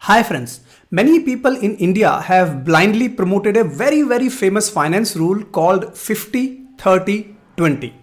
Hi friends, many people in India have blindly promoted a very famous finance rule called 50-30-20.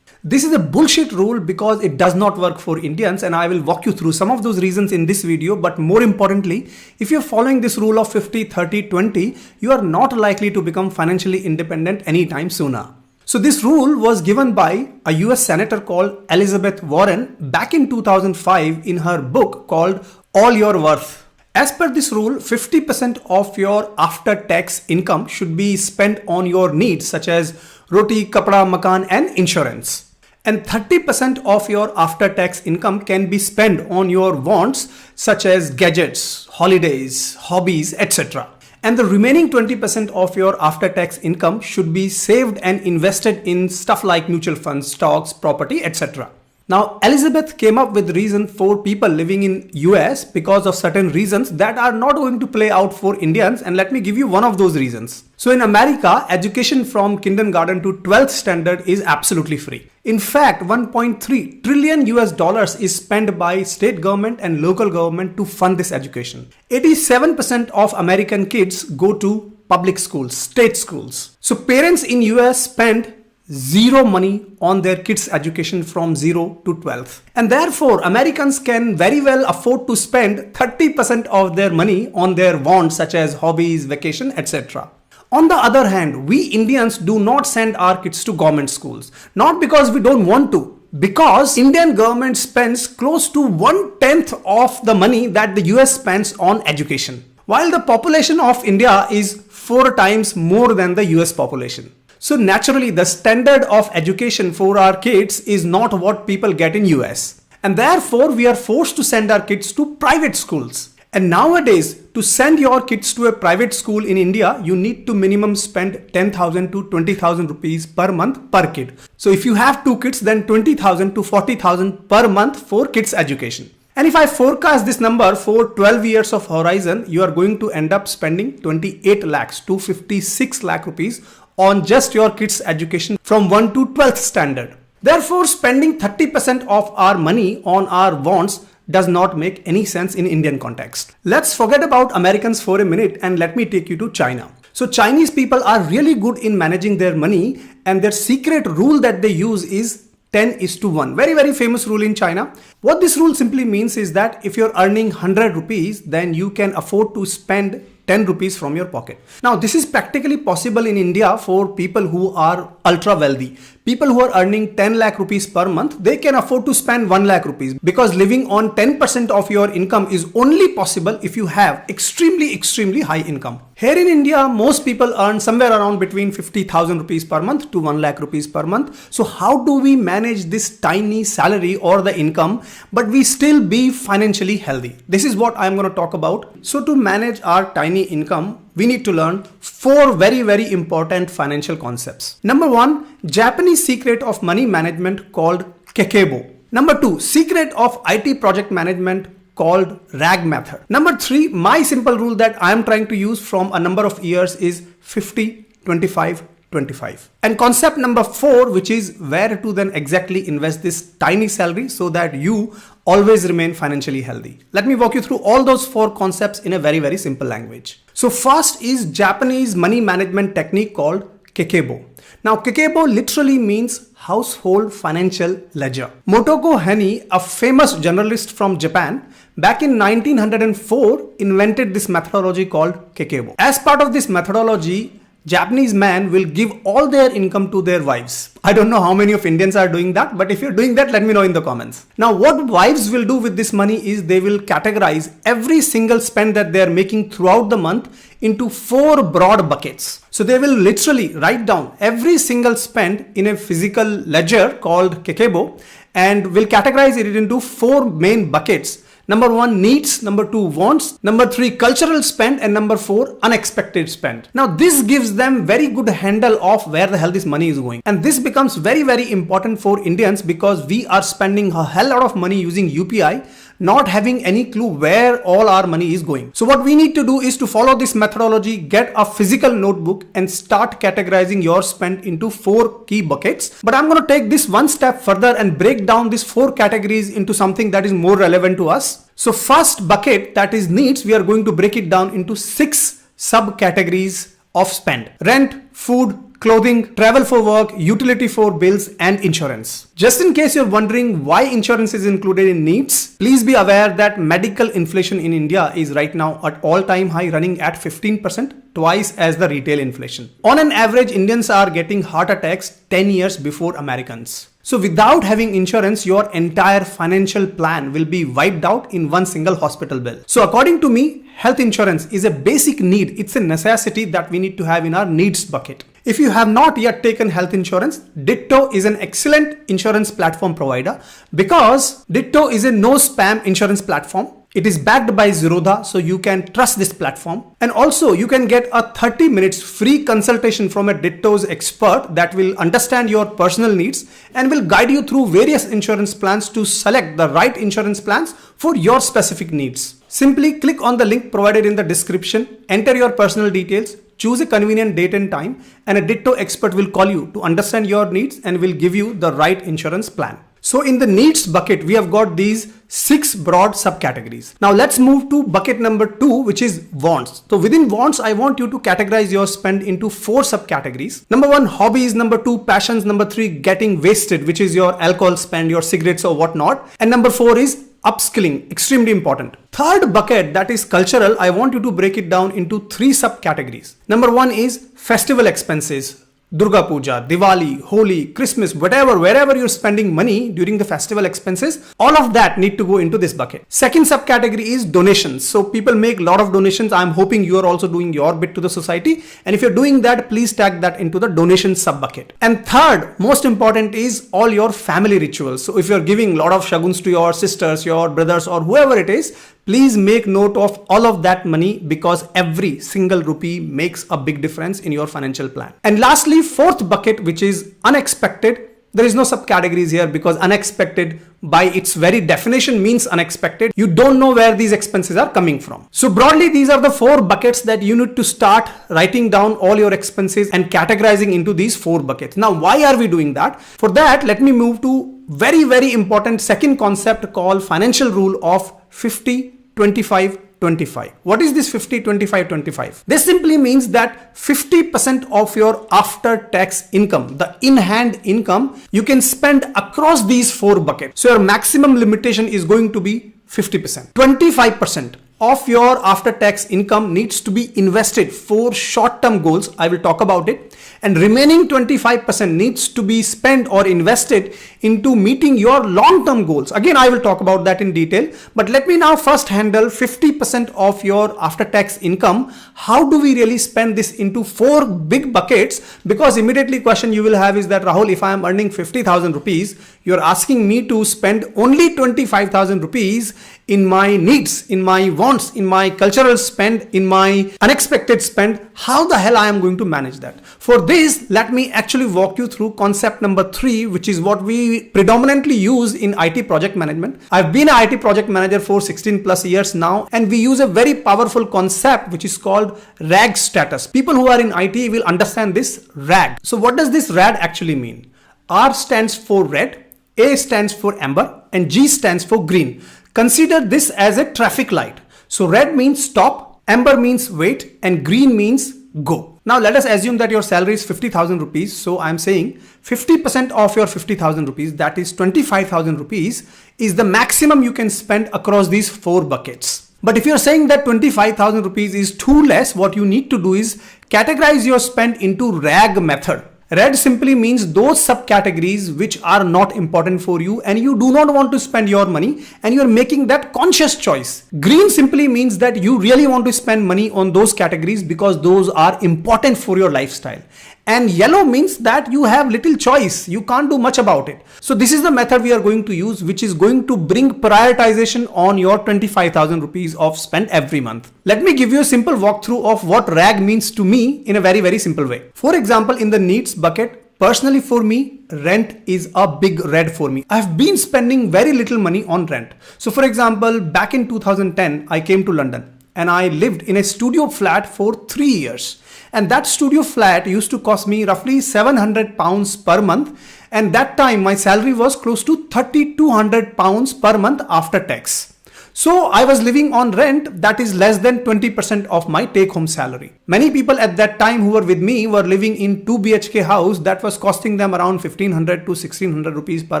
This is a bullshit rule because it does not work for Indians, and I will walk you through some of those reasons in this video. But more importantly, if you're following this rule of 50-30-20, you are not likely to become financially independent anytime sooner. So this rule was given by a US senator called Elizabeth Warren back in 2005 in her book called All Your Worth. As per this rule, 50% of your after-tax income should be spent on your needs such as roti, kapda, makan and insurance. And 30% of your after-tax income can be spent on your wants such as gadgets, holidays, hobbies, etc. And the remaining 20% of your after-tax income should be saved and invested in stuff like mutual funds, stocks, property, etc. Now, Elizabeth came up with reason for people living in US because of certain reasons that are not going to play out for Indians, and let me give you one of those reasons. So in America, education from kindergarten to 12th standard is absolutely free. In fact, 1.3 trillion US dollars is spent by state government and local government to fund this education. 87% of American kids go to public schools, state schools. So parents in US spend zero money on their kids' education from 0 to 12. And therefore, Americans can very well afford to spend 30% of their money on their wants such as hobbies, vacation, etc. On the other hand, we Indians do not send our kids to government schools. Not because we don't want to, because Indian government spends close to 1/10 of the money that the US spends on education. While the population of India is 4 times more than the US population. So naturally, the standard of education for our kids is not what people get in US. And therefore, we are forced to send our kids to private schools. And nowadays, to send your kids to a private school in India, you need to minimum spend 10,000 to 20,000 rupees per month per kid. So if you have 2 kids, then 20,000 to 40,000 per month for kids education. And if I forecast this number for 12 years of horizon, you are going to end up spending 28 lakhs to 56 lakh rupees on just your kids' education from 1 to 12th standard. Therefore, spending 30% of our money on our wants does not make any sense in Indian context. Let's forget about Americans for a minute and let me take you to China. So Chinese people are really good in managing their money, and their secret rule that they use is 10:1. Very famous rule in China. What this rule simply means is that if you're earning 100 rupees, then you can afford to spend 10 rupees from your pocket. Now, this is practically possible in India for people who are ultra wealthy. People who are earning 10 lakh rupees per month, they can afford to spend 1 lakh rupees because living on 10% of your income is only possible if you have extremely high income. Here in India, most people earn somewhere around between 50,000 rupees per month to 1 lakh rupees per month. So how do we manage this tiny salary or the income, but we still be financially healthy? This is what I'm going to talk about. So to manage our tiny income, we need to learn 4 very important financial concepts. Number 1, Japanese secret of money management called Kakeibo. Number 2, secret of IT project management called RAG method. Number 3, my simple rule that I am trying to use from a number of years is 50-25-25. And concept number 4, which is where to then exactly invest this tiny salary so that you always remain financially healthy. Let me walk you through all those 4 concepts in a very simple language. So first is Japanese money management technique called Kakeibo. Now, Kakeibo literally means household financial ledger. Motoko Hani, a famous journalist from Japan, back in 1904 invented this methodology called Kakeibo. As part of this methodology, Japanese men will give all their income to their wives. I don't know how many of Indians are doing that, but if you're doing that, let me know in the comments. Now, what wives will do with this money is they will categorize every single spend that they're making throughout the month into 4 broad buckets. So they will literally write down every single spend in a physical ledger called Kakeibo and will categorize it into 4 main buckets. Number 1, needs. Number 2, wants. Number 3, cultural spend. And number 4, unexpected spend. Now, this gives them very good handle of where the hell this money is going. And this becomes very important for Indians because we are spending a hell lot of money using UPI not having any clue where all our money is going. So what we need to do is to follow this methodology, get a physical notebook and start categorizing your spend into 4 key buckets. But I'm going to take this one step further and break down these 4 categories into something that is more relevant to us. So first bucket, that is needs, we are going to break it down into 6 subcategories of spend: rent, food, clothing, travel for work, utility for bills, and insurance. Just in case you're wondering why insurance is included in needs, please be aware that medical inflation in India is right now at all-time high, running at 15%, twice as the retail inflation. On an average, Indians are getting heart attacks 10 years before Americans. So without having insurance, your entire financial plan will be wiped out in one single hospital bill. So according to me, health insurance is a basic need. It's a necessity that we need to have in our needs bucket. If you have not yet taken health insurance, Ditto is an excellent insurance platform provider because Ditto is a no spam insurance platform. It is backed by Zerodha, so you can trust this platform. And also you can get a 30 minutes free consultation from a Ditto's expert that will understand your personal needs and will guide you through various insurance plans to select the right insurance plans for your specific needs. Simply click on the link provided in the description, enter your personal details, choose a convenient date and time, and a Ditto expert will call you to understand your needs and will give you the right insurance plan. So in the needs bucket, we have got these 6 broad subcategories. Now let's move to bucket number 2, which is wants. So within wants, I want you to categorize your spend into 4 subcategories. Number 1, hobbies. Number 2, passions. Number 3, getting wasted, which is your alcohol spend, your cigarettes or whatnot. And number 4 is upskilling, extremely important. Third bucket, that is cultural, I want you to break it down into 3 subcategories. Number 1 is festival expenses. Durga Puja, Diwali, Holi, Christmas, whatever, wherever you're spending money during the festival expenses, all of that need to go into this bucket. Second subcategory is donations. So people make a lot of donations. I'm hoping you are also doing your bit to the society. And if you're doing that, please tag that into the donation sub bucket. And third, most important is all your family rituals. So if you're giving a lot of shaguns to your sisters, your brothers, or whoever it is, please make note of all of that money because every single rupee makes a big difference in your financial plan. And lastly, fourth bucket, which is unexpected. There is no subcategories here because unexpected by its very definition means unexpected. You don't know where these expenses are coming from. So broadly, these are the 4 buckets that you need to start writing down all your expenses and categorizing into these 4 buckets. Now, why are we doing that? For that, let me move to very important second concept called financial rule of 50-25-25. What is this 50-25-25? This simply means that 50% of your after-tax income, the in-hand income, you can spend across these 4 buckets. So your maximum limitation is going to be 50%. 25% of your after-tax income needs to be invested for short-term goals. I will talk about it. And remaining 25% needs to be spent or invested into meeting your long-term goals. Again, I will talk about that in detail. But let me now first handle 50% of your after-tax income. How do we really spend this into 4 big buckets? Because immediately question you will have is that, Rahul, if I am earning 50,000 rupees, you're asking me to spend only 25,000 rupees in my needs, in my wants, in my cultural spend, in my unexpected spend. How the hell I am going to manage that? For this, let me actually walk you through concept number 3, which is what we predominantly use in IT project management. I've been an IT project manager for 16 plus years now, and we use a very powerful concept which is called RAG status. People who are in IT will understand this RAG. So what does this RAG actually mean? R stands for red, A stands for amber, and G stands for green. Consider this as a traffic light. So red means stop, amber means wait, and green means go. Now let us assume that your salary is 50,000 rupees. So I'm saying 50% of your 50,000 rupees, that is 25,000 rupees, is the maximum you can spend across these 4 buckets. But if you're saying that 25,000 rupees is too less, what you need to do is categorize your spend into RAG method. Red simply means those subcategories which are not important for you and you do not want to spend your money and you are making that conscious choice. Green simply means that you really want to spend money on those categories because those are important for your lifestyle. And yellow means that you have little choice. You can't do much about it. So this is the method we are going to use, which is going to bring prioritization on your 25,000 rupees of spend every month. Let me give you a simple walkthrough of what RAG means to me in a very simple way. For example, in the needs bucket, Personally for me, rent is a big red for me. I've been spending very little money on rent. So for example, back in 2010, I came to London and I lived in a studio flat for 3 years. And that studio flat used to cost me roughly £700 per month. And that time my salary was close to £3,200 per month after tax. So I was living on rent that is less than 20% of my take-home salary. Many people at that time who were with me were living in 2 BHK house that was costing them around 1500 to 1600 rupees per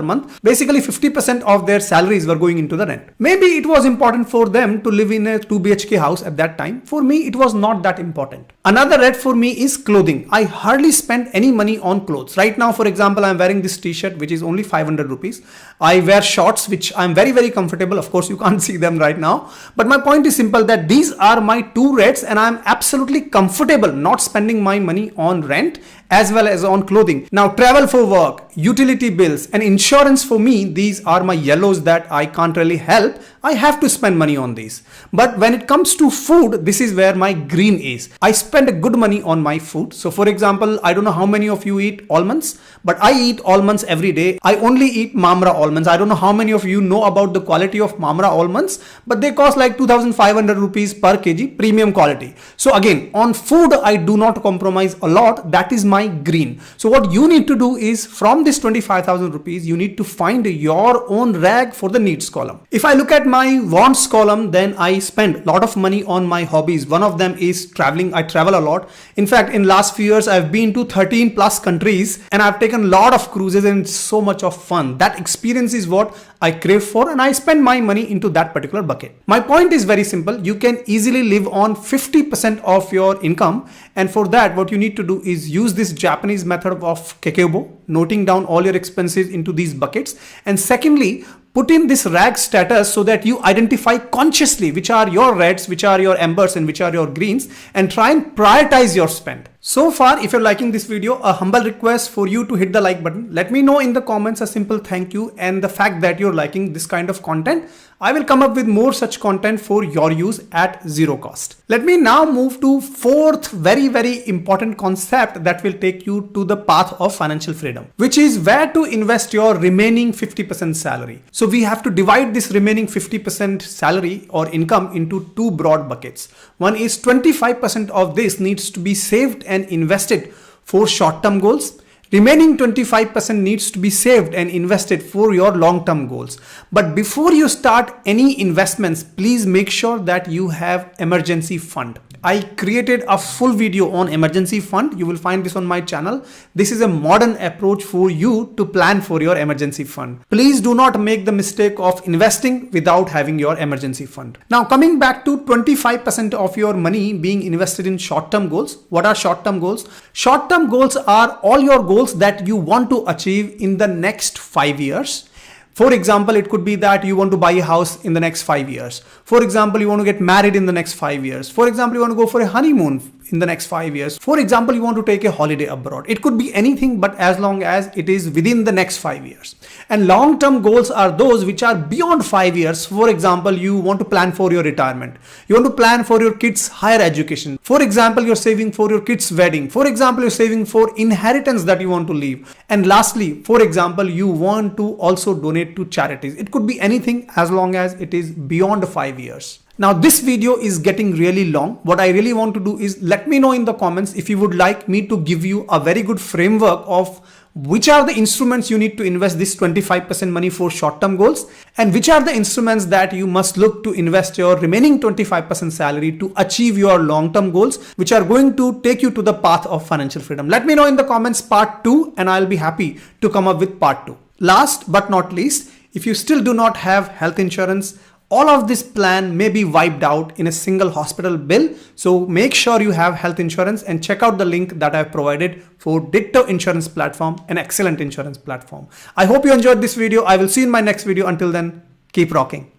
month. Basically 50% of their salaries were going into the rent. Maybe it was important for them to live in a 2 BHK house at that time. For me, it was not that important. Another red for me is clothing. I hardly spend any money on clothes. Right now, for example, I'm wearing this t-shirt which is only 500 rupees. I wear shorts which I'm very comfortable. Of course, you can't see them right now. But my point is simple that these are my two reds and I'm absolutely comfortable not spending my money on rent as well as on clothing. Now travel for work, utility bills and insurance for me, these are my yellows that I can't really help. I have to spend money on these. But when it comes to food, this is where my green is. I spend good money on my food. So for example, I don't know how many of you eat almonds, but I eat almonds every day. I only eat Mamra almonds. I don't know how many of you know about the quality of Mamra almonds, but they cost like 2,500 rupees per kg, premium quality. So again, on food, I do not compromise a lot. That is my green. So what you need to do is from this 25,000 rupees, you need to find your own rag for the needs column. If I look at my wants column, then I spend a lot of money on my hobbies. One of them is traveling. I travel a lot. In fact, in last few years, I've been to 13 plus countries and I've taken a lot of cruises and it's so much of fun. That experience is what I crave for and I spend my money into that particular bucket. My point is very simple. You can easily live on 50% of your income. And for that, what you need to do is use this Japanese method of Kakeibo, noting down all your expenses into these buckets. And secondly, put in this rag status so that you identify consciously which are your reds, which are your ambers and which are your greens and try and prioritize your spend. So far, if you're liking this video, a humble request for you to hit the like button. Let me know in the comments a simple thank you and the fact that you're liking this kind of content. I will come up with more such content for your use at zero cost. Let me now move to fourth very important concept that will take you to the path of financial freedom, which is where to invest your remaining 50% salary. So we have to divide this remaining 50% salary or income into two broad buckets. One is 25% of this needs to be saved and invested for short-term goals. Remaining 25% needs to be saved and invested for your long-term goals. But before you start any investments, please make sure that you have emergency fund. I created a full video on emergency fund. You will find this on my channel. This is a modern approach for you to plan for your emergency fund. Please do not make the mistake of investing without having your emergency fund. Now coming back to 25% of your money being invested in short-term goals. What are short-term goals? Short-term goals are all your goals that you want to achieve in the next 5 years. For example, it could be that you want to buy a house in the next 5 years. For example, you want to get married in the next 5 years. For example, you want to go for a honeymoon in the next 5 years. For example, you want to take a holiday abroad. It could be anything, but as long as it is within the next 5 years. And long-term goals are those which are beyond 5 years. For example, you want to plan for your retirement. You want to plan for your kids' higher education. For example, you're saving for your kids' wedding. For example, you're saving for inheritance that you want to leave. And lastly, for example, you want to also donate to charities. It could be anything as long as it is beyond 5 years. Now this video is getting really long. What I really want to do is let me know in the comments if you would like me to give you a very good framework of which are the instruments you need to invest this 25% money for short-term goals and which are the instruments that you must look to invest your remaining 25% salary to achieve your long-term goals, which are going to take you to the path of financial freedom. Let me know in the comments part 2 and I'll be happy to come up with part 2. Last but not least, if you still do not have health insurance, all of this plan may be wiped out in a single hospital bill. So make sure you have health insurance and check out the link that I've provided for Ditto Insurance Platform, an excellent insurance platform. I hope you enjoyed this video. I will see you in my next video. Until then, keep rocking.